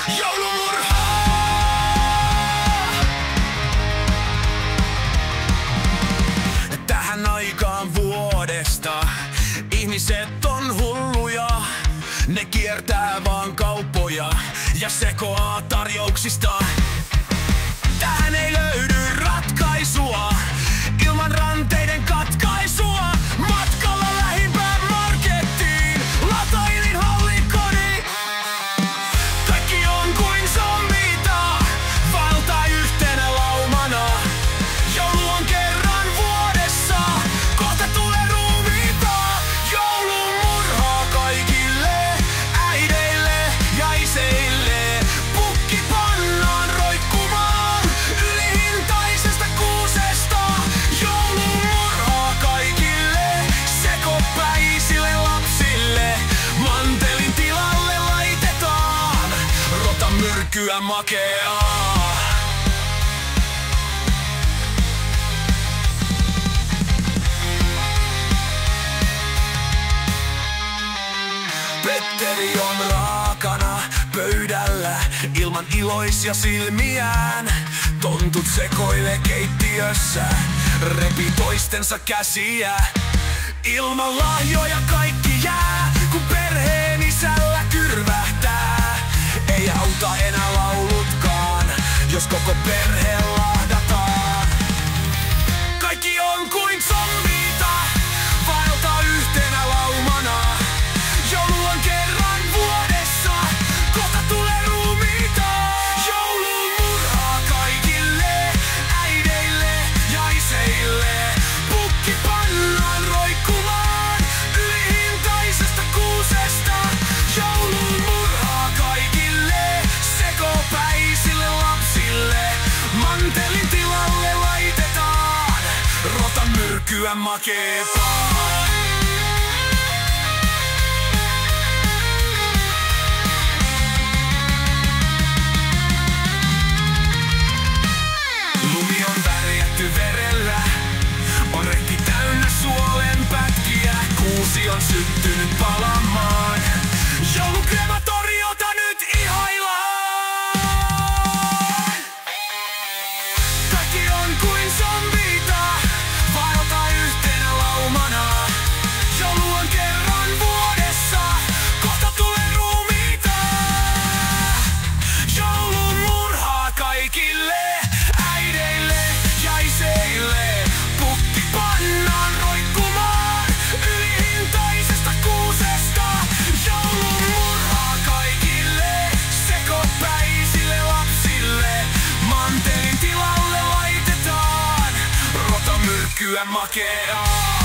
Joulumurha! Tähän aikaan vuodesta ihmiset on hulluja. Ne kiertää vaan kauppoja ja sekoaa tarjouksista. Tähän ei löydy ratkaisua ilman ranteiden katkaisua. Matkalla lähimpään markettiin latailin hallikoni. Kaikki on kuin zombita, vaeltaa yhtenä laumana. Joulu on kerran vuodessa, kohta tulee ruumiita. Joulumurhaa kaikille äideille ja iseille. Pukki pannaan roikkumaan ylihintaisesta kuusesta. Joulumurhaa kaikille sekopäisille lapsille. Mantelin tilalle laitetaan rotamyrkkyä makeaa. Petteri on raakana pöydällä ilman iloisia silmiään. Tontut sekoilee keittiössä, repi toistensa käsiä. Ilman lahjoja kaikki jää, kun perheen isällä kyrvähtää. Ei auta enää laulutkaan, jos koko perhe lahdataan. Kaikki on kuin zombita, vaeltaa yhtenä laumana. Joulu on kerran vuodessa, kohta tulee ruumiita. Joulumurhaa kaikille äideille ja iseille. Pukki pannaan roikkumaan ylihintaisesta kuusesta. Joulumurhaa kaikille sekopäisille lapsille. Mantelin tilalle laitetaan rotamyrkkyä makeaa. Lumi on värjätty verellä, on rekki täynnä suolenpätkiä. Kuusi on syttynyt palamaan, joulukrematoriota nyt ihaillaan. Kaikki on kuin zombita, vaeltaa yhtenä laumana. Joulu on kerran vuodessa, kohta tulee ruumiita. Joulumurhaa kaikille äideille ja iseille. Pukki pannaan roikkumaan ylihintaisesta kuusesta. Joulumurhaa kaikille sekopäisille lapsille. Mantelin tilalle laitetaan rotamyrkkyä makeaa.